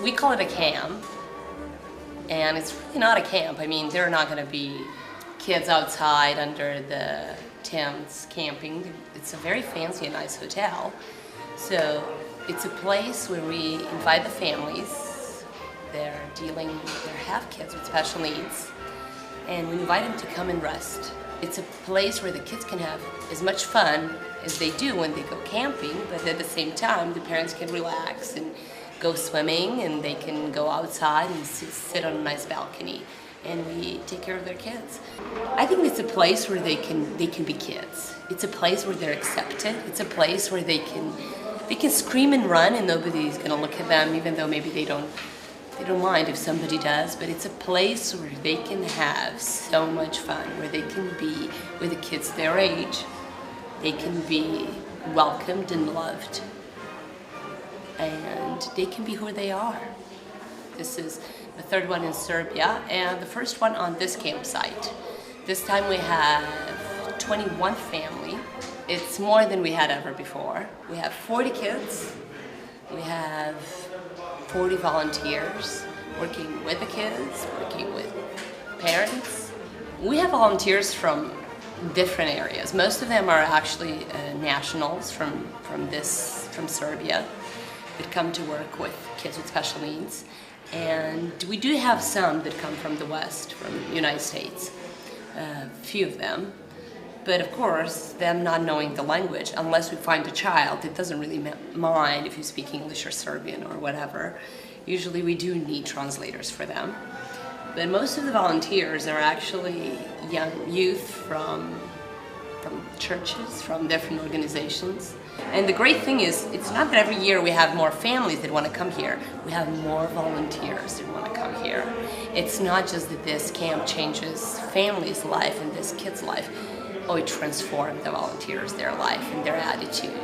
We call it a camp, and it's really not a camp. I mean, there are not going to be kids outside under the tents camping. It's a very fancy and nice hotel. So it's a place where we invite the families. They have kids with special needs, and we invite them to come and rest. It's a place where the kids can have as much fun as they do when they go camping, but at the same time, the parents can relax and go swimming, and they can go outside and sit on a nice balcony, and we take care of their kids. I think it's a place where they can be kids. It's a place where they're accepted. It's a place where they can scream and run, and nobody's going to look at them, even though maybe they don't mind if somebody does. But it's a place where they can have so much fun, where they can be with the kids their age. They can be welcomed and loved, and they can be who they are. This is the third one in Serbia, and the first one on this campsite. This time we have 21 family. It's more than we had ever before. We have 40 kids. We have 40 volunteers working with the kids, working with parents. We have volunteers from different areas. Most of them are actually nationals from Serbia that come to work with kids with special needs. And we do have some that come from the West, from the United States, a few of them. But of course, them not knowing the language, unless we find a child that doesn't really mind if you speak English or Serbian or whatever, usually we do need translators for them. But most of the volunteers are actually young youth from churches, from different organizations. And the great thing is, it's not that every year we have more families that want to come here. We have more volunteers that want to come here. It's not just that this camp changes families' life and this kid's life. Oh, it transforms the volunteers, their life and their attitude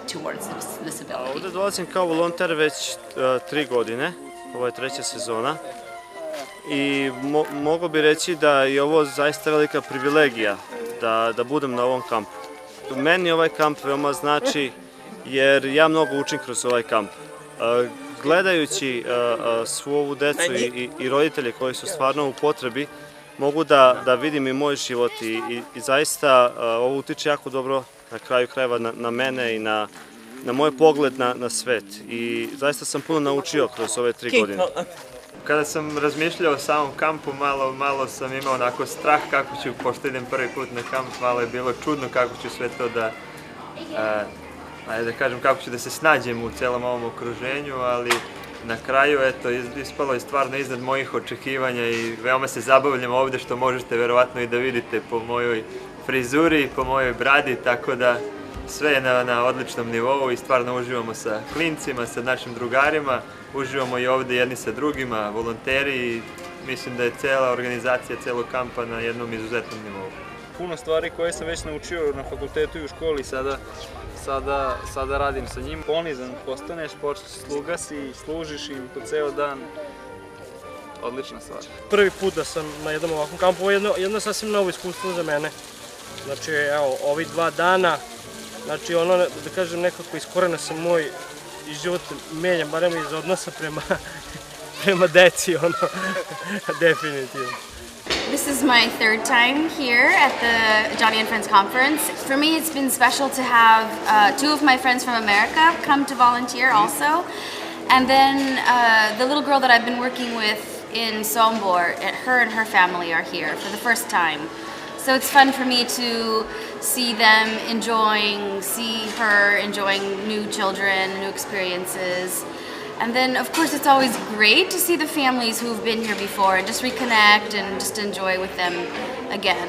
towards disability. Ovdje dolazim kao volonter već 3 godine, ovo je 3. sezona. I mogu bi reći da je ovo zaista velika privilegija da budem na ovom kampu. Meni ovaj kamp veoma znači jer ja mnogo učim kroz ovaj kamp. Gledajući svu ovu decu i roditelje koji su stvarno u potrebi, mogu da vidim i moj život i zaista ovo utiče jako dobro na kraju krajeva na mene i na moj pogled na svet. I zaista sam puno naučio kroz ove 3 godine. Kada sam razmišljao o samom kampu, malo sam imao onako strah kako ću, pošto idem prvi put na kamp, malo je bilo čudno kako ću sve to da kažem, kako ću da se snađem u celom ovom okruženju, ali na kraju, eto, ispalo je stvarno iznad mojih očekivanja i veoma se zabavljam ovde, što možete verovatno i da vidite po mojoj frizuri, po mojoj bradi, tako da sve je na odličnom nivou i stvarno uživamo sa klincima, sa našim drugarima, uživamo i ovde jedni sa drugima, volonteri, i mislim da je cela organizacija celog kampa na jednom izuzetnom nivou. Puno stvari koje sam već naučio na fakultetu i u školi, sada radim sa njim. Ponizan postaneš, sluga si, služiš im po ceo dan. Odlična stvar. Prvi put da sam na jednom ovakvom kampu, ovo je jedno sasvim novo iskustvo za mene. Znači, evo, ovih 2 dana, znači ono, da kažem, nekako iz korena se moj život menja, barem iz odnosa prema deci, ono, definitivno. This is my 3rd time here at the J&F Friends conference. For me, it's been special to have 2 of my friends from America come to volunteer also. And then the little girl that I've been working with in Sombor, her and her family are here for the first time. So it's fun for me to see them see her enjoying new children, new experiences. And then, of course, it's always great to see the families who've been here before and just reconnect and just enjoy with them again.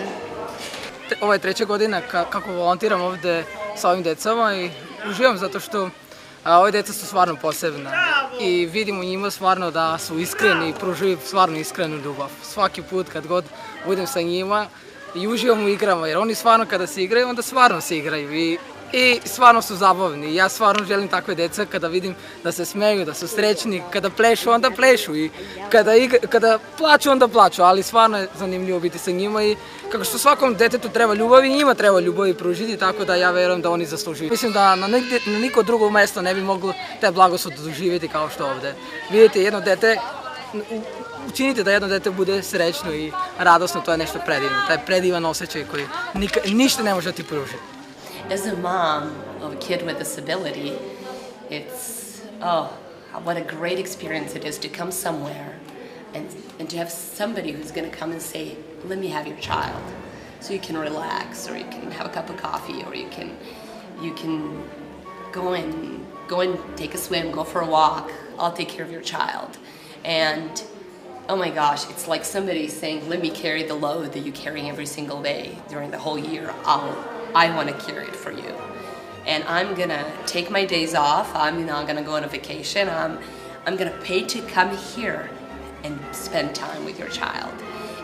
Ovo je 3. godina kako volontiram ovde sa ovim decama i uživam zato što ove deca su stvarno posebna i vidim u njima stvarno da su iskreni i pružaju stvarno iskrenu ljubav. Svaki put kad god budem sa njima i uživam u igrama, jer oni stvarno kada se igraju, onda stvarno se igraju i I stvarno su zabavni. Ja stvarno želim takve deca kada vidim da se smeju, da su srećni, kada plešu, onda plešu i kada plaču, onda plaču, ali stvarno je zanimljivo biti sa njima i kako što svakom detetu treba ljubavi, i njima treba ljubavi pružiti, tako da ja verujem da oni zaslužuju. Mislim da na niko drugo mesto ne bi moglo te blagoslov doživjeti kao što ovde. Vidite jedno dete, učinite da jedno dete bude srećno i radosno, to je nešto predivno, taj predivan osjećaj koji ništa ne može da ti pruži. As a mom of a kid with a disability, it's, oh, what a great experience it is to come somewhere and to have somebody who's going to come and say, let me have your child. So you can relax, or you can have a cup of coffee, or you can go and take a swim, go for a walk. I'll take care of your child. And oh my gosh, it's like somebody saying, let me carry the load that you carry every single day during the whole year. I want to carry it for you. And I'm gonna take my days off. I'm not gonna go on a vacation. I'm gonna pay to come here and spend time with your child.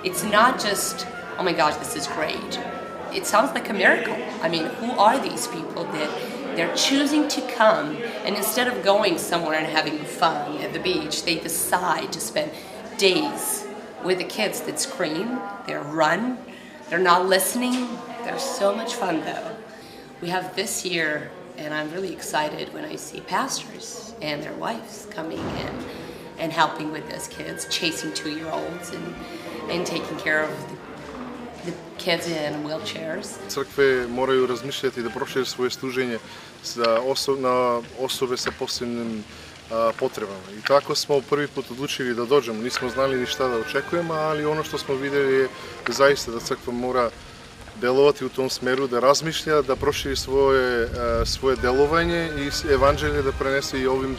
It's not just, oh my gosh, this is great. It sounds like a miracle. I mean, who are these people that they're choosing to come, and instead of going somewhere and having fun at the beach, they decide to spend days with the kids that scream, they run, they're not listening. They're so much fun though. We have this year, and I'm really excited when I see pastors and their wives coming in and helping with those kids, chasing 2-year-olds and taking care of the kids in wheelchairs. Crkve moraju razmišljati da prošire svoje služenje na osobe sa posebnim potrebama. I tako smo prvi put odlučili da dođemo. Nismo znali ni šta da očekujemo, ali ono što smo vidjeli je zaista da crkva mora delovati u tom smeru, da razmišlja, da proširi svoje delovanje i evanđelje da prenese i ovim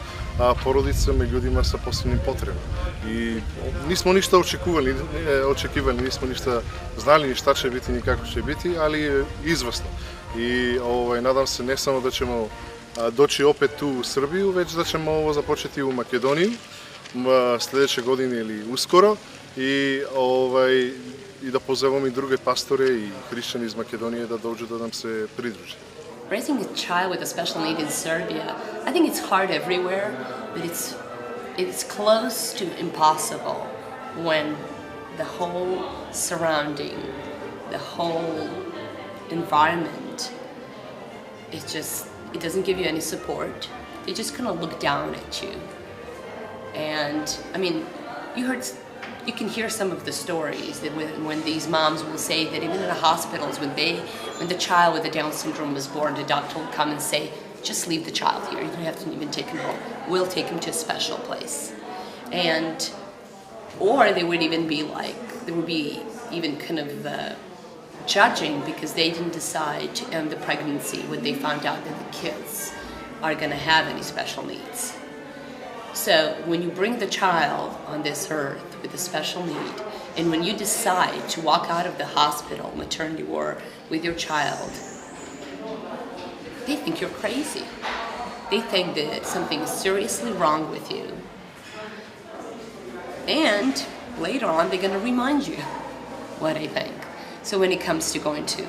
porodicama i ljudima sa posebnim potrebama. I nismo ništa očekivali, nismo ništa znali ni šta će biti ni kako će biti, ali je izvrsno. I nadam se ne samo da ćemo doći opet tu u Srbiju, već da ćemo ovo započeti u Makedoniju sljedeće godine ili uskoro i da pozovemo i druge pastore i hrišćani iz Makedonije da dođu da nam se pridruže. Raising a child with a special need in Serbia, I think it's hard everywhere, but it's close to impossible when the whole surrounding, the whole environment, it doesn't give you any support. They just kind of look down at you. And I mean, you can hear some of the stories that when these moms will say that even in the hospitals, when the child with the Down syndrome was born, the doctor will come and say, just leave the child here. You don't have to even take him home. We'll take him to a special place. Or they would even be like, there would be even kind of judging because they didn't decide to end the pregnancy when they found out that the kids are going to have any special needs. So when you bring the child on this earth with a special need, and when you decide to walk out of the hospital, maternity ward, with your child, they think you're crazy. They think that something is seriously wrong with you. And later on, they're going to remind you what they think. So when it comes to going to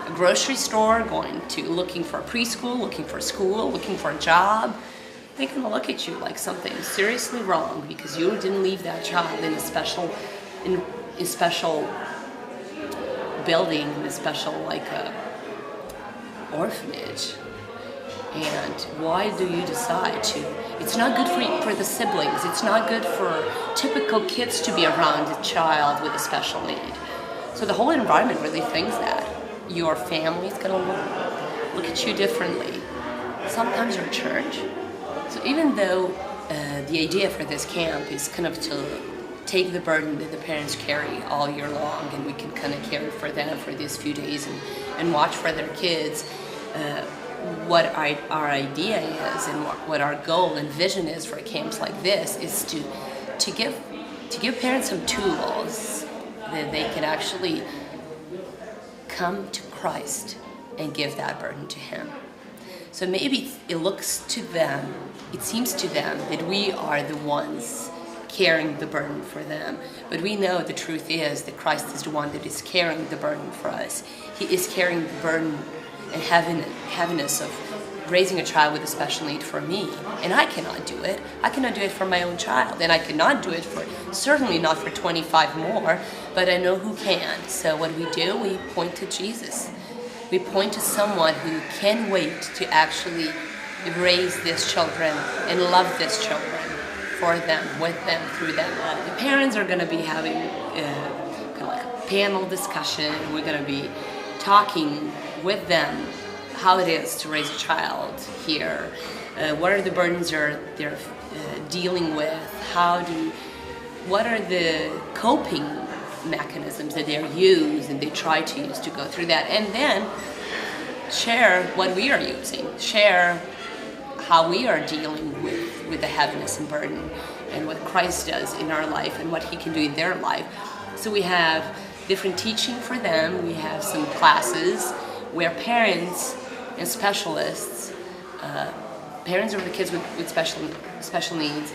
a grocery store, looking for a preschool, looking for a school, looking for a job, they're going to look at you like something seriously wrong because you didn't leave that child in a special building, in a special orphanage. And why do you decide to? It's not good for the siblings. It's not good for typical kids to be around a child with a special need. So the whole environment really thinks that. Your family is going to look at you differently. Sometimes your church. So even though the idea for this camp is kind of to take the burden that the parents carry all year long, and we can kind of care for them for these few days and watch for their kids, what our idea is and what our goal and vision is for camps like this is to give parents some tools that they can actually come to Christ and give that burden to Him. So maybe it seems to them that we are the ones carrying the burden for them. But we know the truth is that Christ is the one that is carrying the burden for us. He is carrying the burden and heaviness of raising a child with a special need for me. And I cannot do it. I cannot do it for my own child, and I cannot do it for, certainly not for 25 more, but I know who can. So what we do, we point to Jesus. We point to someone who can wait to actually raise these children and love these children for them, with them, through them. The parents are going to be having kind of like a panel discussion. We're going to be talking with them how it is to raise a child here. What are the burdens they're dealing with? What are the coping mechanisms that they use and they try to use to go through that, and then share what we are using, share how we are dealing with the heaviness and burden and what Christ does in our life and what he can do in their life. So we have different teaching for them. We have some classes where parents and specialists, parents of the kids with special needs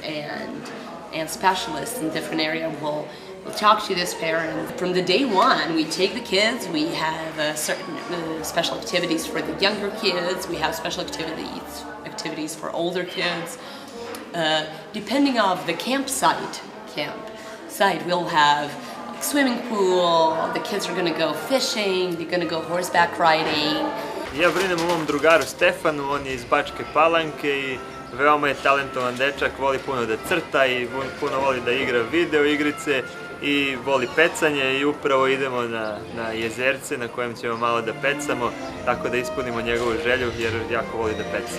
and specialists in different areas will talk to this parent. From the day one, we take the kids, we have certain special activities for the younger kids, we have special activities for older kids. Depending on the campsite, we'll have like swimming pool, the kids are going to go fishing, they're going to go horseback riding. Ja brinem o mom drugaru Stefanu, on je iz Bačke Palanke i veoma je talentovan dečak, voli puno da crta i puno voli da igra video igrice i voli pecanje i upravo idemo na jezerce na kojem ćemo malo da pecamo, tako da ispunimo njegovu želju jer jako voli da peca.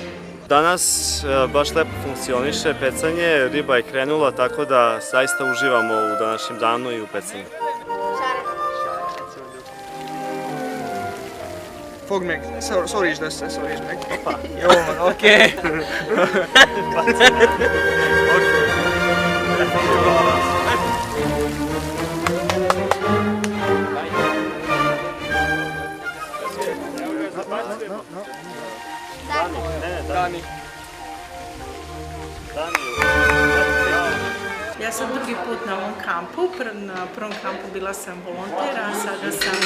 Danas baš lepo funkcioniše pecanje, riba je krenula, tako da zaista uživamo u današnjem danu i u pecanju. Fogd meg, szorítsd össze, szorítsd meg. Hoppá. Jó van, oké. Dani. Ja sam drugi put na ovom kampu, na prvom kampu bila sam volonter, a sada sam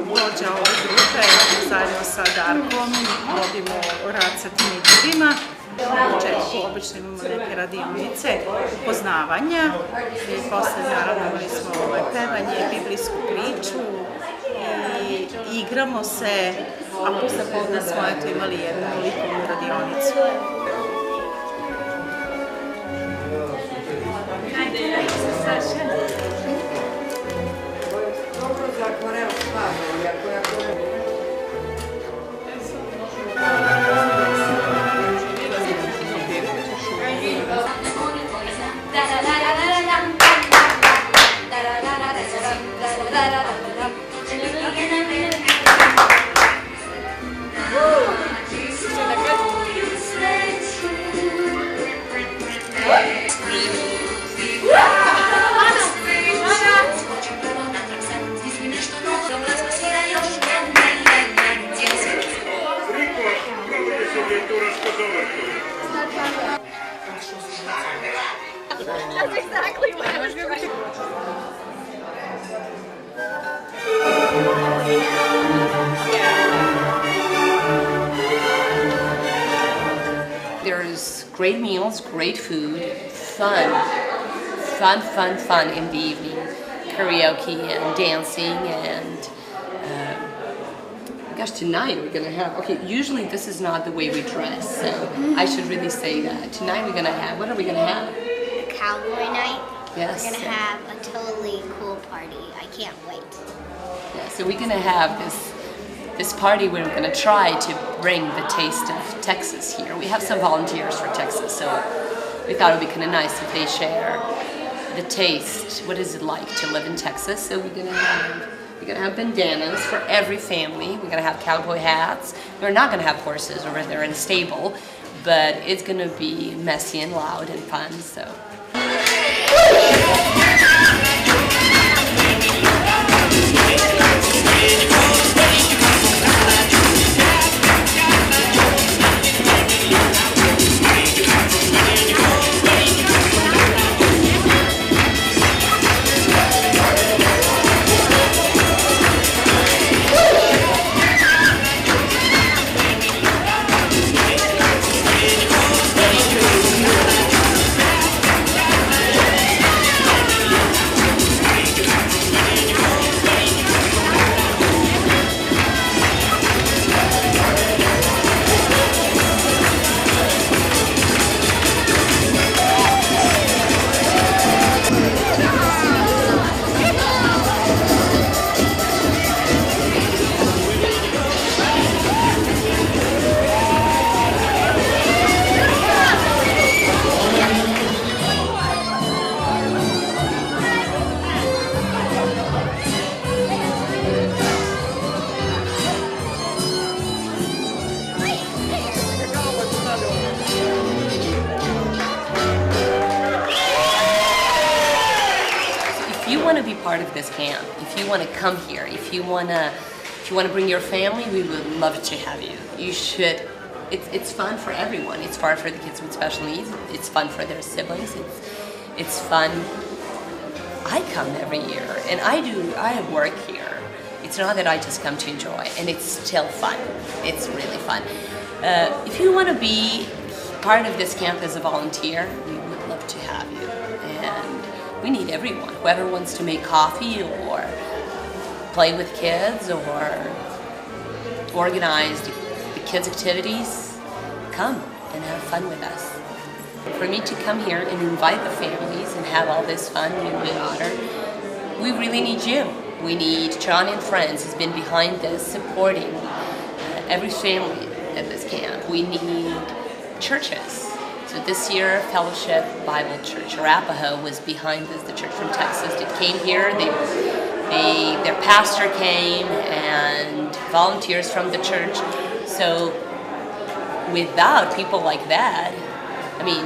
vođa ove grupe, zajedno sa Darkom, vodimo rad sa tinejdžerima. Na početku obično imamo neke radionice, upoznavanja i posle naravno imali smo pevanje, biblijsku priču i igramo se, a posle podne smo imali jednu likovnu radionicu. Dobro za akvarel stvarno, jako That's exactly what I was trying. There's great meals, great food, fun in the evening, karaoke and dancing, and gosh, tonight we're gonna have, okay, usually this is not the way we dress, so I should really say that. Tonight we're gonna have, what are we gonna have? A cowboy night. Yes. We're gonna have a totally cool party. I can't wait. Yeah, so we're gonna have this party where we're gonna try to bring the taste of Texas here. We have some volunteers for Texas, so we thought it would be kind of nice if they share the taste. What is it like to live in Texas? So we're gonna have bandanas for every family. We're gonna have cowboy hats. We're not gonna have horses over there in the stable, but it's gonna be messy and loud and fun. So. part of this camp, if you want to come here, if you want to bring your family, we would love to have you. You should. It's fun for everyone. It's fun for the kids with special needs. It's fun for their siblings. It's fun. I come every year, and I work here. It's not that I just come to enjoy, and it's still fun. It's really fun. If you want to be part of this camp as a volunteer, we would love to have you. And we need everyone. Whoever wants to make coffee or play with kids or organize the kids' activities, come and have fun with us. For me to come here and invite the families and have all this fun and be honored, we really need you. We need John and Friends has been behind this, supporting every family at this camp. We need churches. So this year, Fellowship Bible Church, Arapahoe, was behind this. The church from Texas that came here, their pastor came and volunteers from the church. So without people like that, I mean,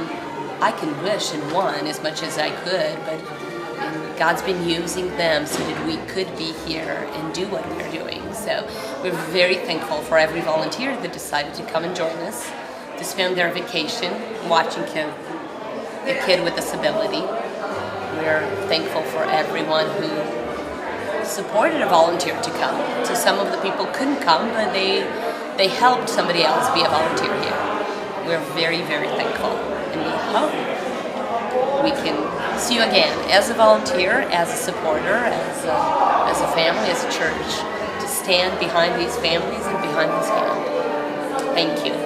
I can wish and want as much as I could, but God's been using them so that we could be here and do what we're doing. So we're very thankful for every volunteer that decided to come and join us, to spend their vacation watching a kid with disability. We're thankful for everyone who supported a volunteer to come. So some of the people couldn't come, but they helped somebody else be a volunteer here. We're very, very thankful, and we hope we can see you again as a volunteer, as a supporter, as a family, as a church, to stand behind these families and behind this camp. Thank you.